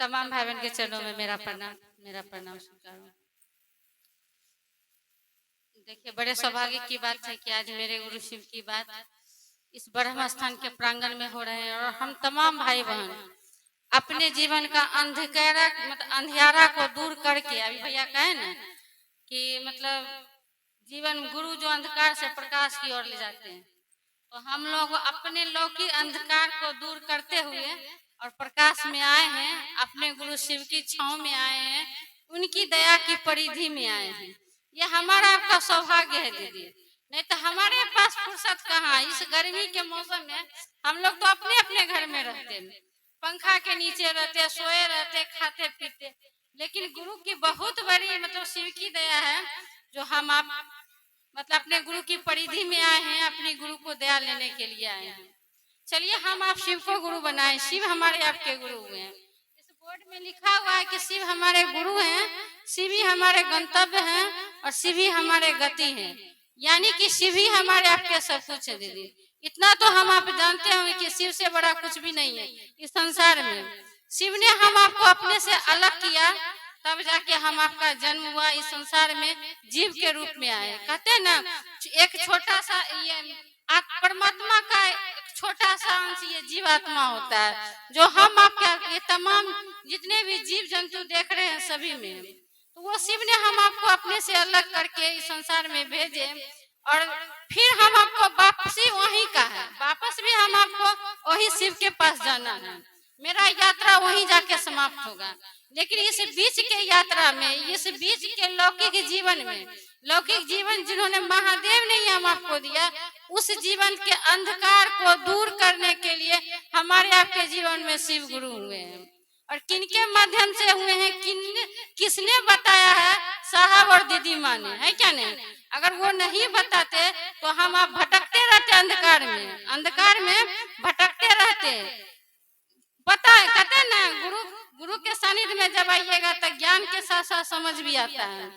तमाम भाई बहन के चरणों में मेरा प्रणाम स्वीकार। देखिए, बड़े सौभाग्य की बात है कि आज मेरे गुरु शिव की बात इस ब्रह्म स्थान के प्रांगण में हो रहे हैं और हम तमाम भाई बहन अपने जीवन का अंधियारा को दूर करके, अभी भैया कहे ना कि मतलब जीवन गुरु जो अंधकार से प्रकाश की ओर ले जाते हैं, तो हम लोग अपने लौकिक अंधकार को दूर करते हुए और प्रकाश में आए हैं, अपने गुरु शिव की छांव में आए हैं, उनकी दया की परिधि में आए हैं। ये हमारा आपका सौभाग्य है दीदी, नहीं तो हमारे पास फुर्सत कहाँ। इस गर्मी के मौसम में हम लोग तो अपने अपने घर में रहते हैं, पंखा के नीचे रहते, सोए रहते, खाते पीते, लेकिन गुरु की बहुत बड़ी मतलब शिव की दया है जो हम आप मतलब अपने गुरु की परिधि में आए हैं, अपने गुरु को दया लेने के लिए आए हैं। चलिए हम आप शिव को गुरु बनाएं, शिव हमारे आपके गुरु हुए हैं। इस बोर्ड में लिखा हुआ है कि शिव हमारे गुरु हैं, शिव ही हमारे गंतव्य हैं और शिव ही हमारे गति हैं, यानी कि शिव ही हमारे आपके सब कुछ है दीदी। इतना तो हम आप जानते होंगे कि शिव से बड़ा कुछ भी नहीं है इस संसार में। शिव ने हम आपको अपने से अलग किया, तब जाके हम आपका जन्म हुआ, इस संसार में जीव के रूप में आए। कहते हैं ना, एक छोटा सा ये परमात्मा का छोटा सा अंश ये जीवात्मा होता है, जो हम आपका ये तमाम जितने भी जीव जंतु देख रहे हैं सभी में, तो वो शिव ने हम आपको अपने से अलग करके इस संसार में भेजे और फिर हम आपको वापसी वहीं का है, वापस भी हम आपको वही शिव के पास जाना है। मेरा यात्रा वहीं जाके समाप्त होगा, लेकिन इस बीच के यात्रा में, इस बीच के लौकिक जीवन में, लौकिक जीवन जिन्होंने महादेव ने हम आपको दिया, उस जीवन के अंधकार को दूर करने के लिए हमारे आपके जीवन में शिव गुरु हुए हैं। और किनके माध्यम से हुए हैं, किसने बताया है? साहब और दीदी माँ ने, है क्या नहीं? अगर वो नहीं बताते तो हम आप भटकते रहते अंधकार में भटकते रहते। पता है, कहते हैं ना, गुरु के सानिध्य में जब आइएगा तो ज्ञान के साथ साथ समझ भी आता है।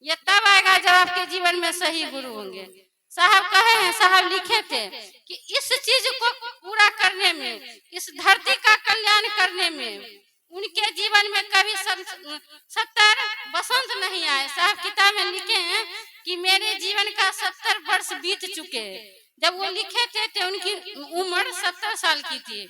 ये तब आएगा जब आपके जीवन में सही गुरु होंगे। साहब कहे हैं, साहब लिखे थे कि इस चीज को पूरा करने में, इस धरती का कल्याण करने में उनके जीवन में कभी 70 बसंत नहीं आए। साहब किताब में लिखे हैं कि मेरे जीवन का 70 वर्ष बीत चुके। जब वो लिखे थे तो उनकी उम्र 70 साल की थी।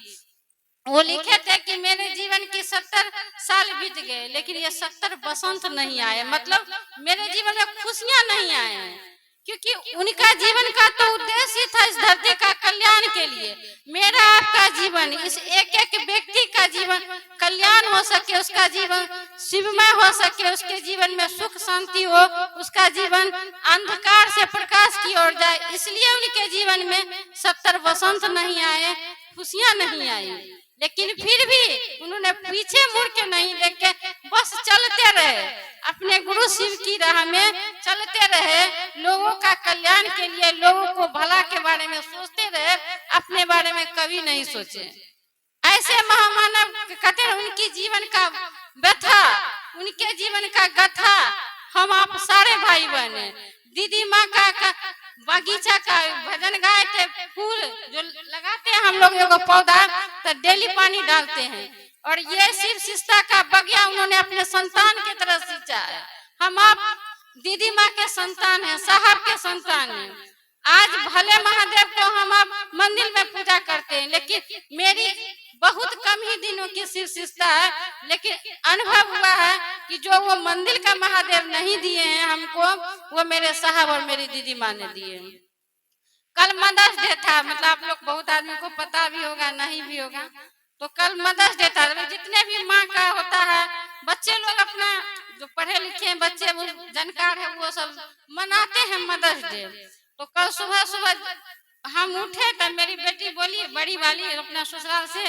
वो लिखे थे कि मेरे जीवन की 70 साल बीत गए, लेकिन ये 70 बसंत नहीं आए, मतलब मेरे जीवन में खुशियां नहीं आए हैं, क्योंकि उनका जीवन का तो उद्देश्य था इस धरती का कल्याण के लिए। मेरा आपका जीवन, इस एक एक व्यक्ति का जीवन कल्याण हो सके, उसका जीवन शिवमय हो सके, उसके जीवन में सुख शांति हो, उसका जीवन अंधकार से प्रकाश की ओर जाए, इसलिए उनके जीवन में 70 बसंत नहीं आए, खुशियां नहीं आई। लेकिन फिर भी उन्होंने पीछे मुड़ के नहीं देखे, बस चलते रहे, अपने गुरु शिव की राह में चलते रहे, लोगों का कल्याण के लिए, लोगों को भला के बारे में सोचते रहे, अपने बारे में कभी नहीं सोचे। ऐसे महामानव कहते हैं, उनकी जीवन का व्यथा, उनके जीवन का गथा हम आप सारे भाई बहने, दीदी माँ का बगीचा का भजन गाए थे, फूल जो लगाते हैं हम लोग एगो पौधा तो डेली पानी डालते हैं, और ये शिव शिष्टा का बगिया उन्होंने अपने संतान की तरह सींचा है। हम आप दीदी माँ के संतान हैं, साहब के संतान हैं। आज भले महादेव को हम आप मंदिर में पूजा करते हैं, लेकिन मेरी बहुत कम ही दिनों की शिव शिष्टा है, लेकिन अनुभव हुआ है कि जो वो मंदिर का महादेव नहीं दिए हैं हमको, वो मेरे साहब और मेरी दीदी माँ ने दिए। कल मदर्स डे था, मतलब आप लोग बहुत आदमी को पता भी होगा, नहीं भी होगा, तो कल मदर्स डे था। जितने भी माँ का होता है, बच्चे लोग अपना जो पढ़े लिखे बच्चे वो जानकार है, वो सब मनाते हैं मदर्स डे। तो कल सुबह सुबह हम उठे तो मेरी बेटी बोली, बड़ी वाली अपना ससुराल से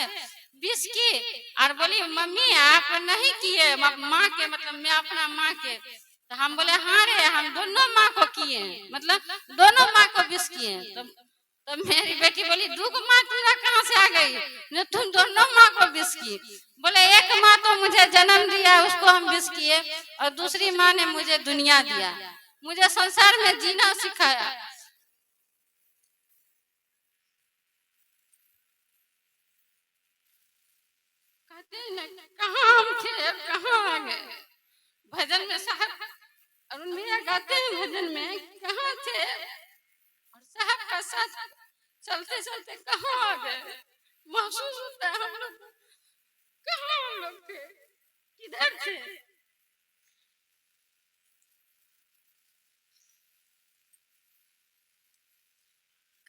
विश की और बोली, मम्मी आप नहीं किए माँ के, मतलब मैं अपना माँ के। तो हम बोले, हाँ रे, हम दोनों माँ को किए, मतलब दोनों माँ को विश किए। तो मेरी बेटी बोली, दूगो माँ तुझे कहाँ से आ गई, ने तुम दोनों माँ को विश की। बोले, एक माँ तो मुझे जन्म दिया, उसको हम विश किए, और दूसरी माँ ने मुझे दुनिया दिया, मुझे संसार में जीना सिखाया। कहते हैं ना कहाँ हम थे और कहाँ आ गए। भजन में साहब अरुण भैया गाते हैं भजन में कहाँ थे और साहब का साथ चलते चलते कहाँ आ गए। महसूस होता है हम लोग कहाँ हम लोग थे, किधर थे।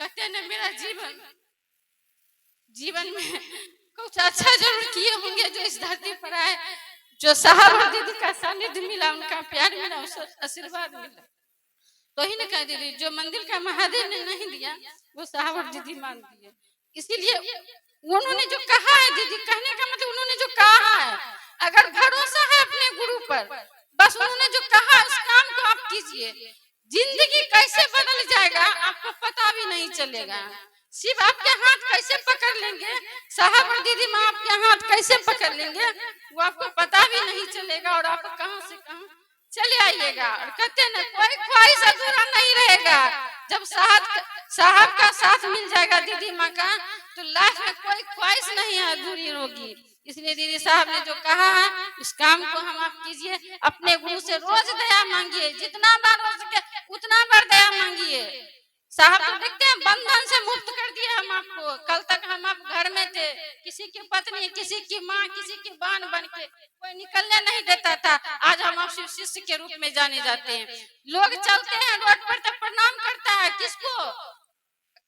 कहते हैं ना मेरा जीवन में कुछ अच्छा जरूर किए होंगे जो इस धरती पर आए, जो साहब और दीदी का सानिध्य मिला, उनका प्यार मिला, उस आशीर्वाद मिला। तो ही ना कह दीदी जो मंदिर का महादेव ने नहीं दिया वो साहब और दीदी मान दिए। इसीलिए उन्होंने जो कहा है दीदी, कहने का मतलब उन्होंने जो कहा है, अगर भरोसा है अपने गुरु पर, बस उन्होंने जो कहा उस काम को आप कीजिए। जिंदगी कैसे बदल जाएगा आपको पता भी नहीं चलेगा। शिव आपके हाथ कैसे पकड़ लेंगे, साहब और दीदी माँ आपके हाथ कैसे पकड़ लेंगे वो आपको पता भी नहीं चलेगा और आप कहां से कहां चले आइएगा। और कहते ना कोई ख्वाहिश अधूरा नहीं रहेगा। जब साहब का साथ मिल जाएगा दीदी माँ का, तो लास्ट में कोई ख्वाहिश नहीं अधूरी होगी। इसलिए दीदी साहब ने जो कहा है इस काम को हम आप कीजिए। अपने गुरु से रोज दया मांगिए, जितना बार हो सके उतना बार दया मांगिए। साहब तो देखते हैं बंधन से मुक्त कर दिए हम आपको। कल तक हम आप घर में थे, किसी की पत्नी, किसी की माँ, किसी की बहन बन के कोई निकलने नहीं देता था। आज हम आप शिष्य के रूप में जाने जाते हैं। लोग चलते हैं रोड पर तो प्रणाम करता है, किसको?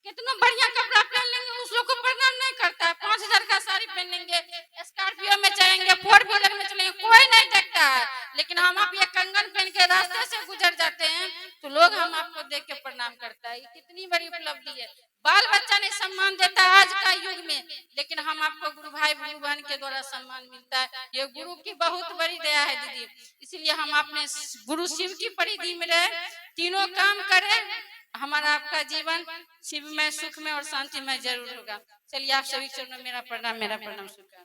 कितना बढ़िया कपड़ा पहन लेंगे उस लोग को प्रणाम नहीं करता है। 5000 का साड़ी पहन लेंगे, स्कॉर्पियो में चलेंगे, 4 व्हीलर में चलेंगे, कोई नहीं देखता है। लेकिन हम आप ये कंगन पहन के रास्ते से गुजर जाते हैं तो लोग हम आपको देख के प्रणाम करता है। ये कितनी बड़ी उपलब्धि है। बाल बच्चा नहीं सम्मान देता है आज का युग में, लेकिन हम आपको गुरु भाई गुरु बहन के द्वारा सम्मान मिलता है। ये गुरु की बहुत बड़ी दया है दीदी। इसलिए हम अपने गुरु शिव की परिधि में रहे, तीनों काम करें, हमारा आपका जीवन शिव में, सुख में और शांति में जरूर होगा। चलिए आप सभी चरणों में मेरा प्रणाम स्वीकार।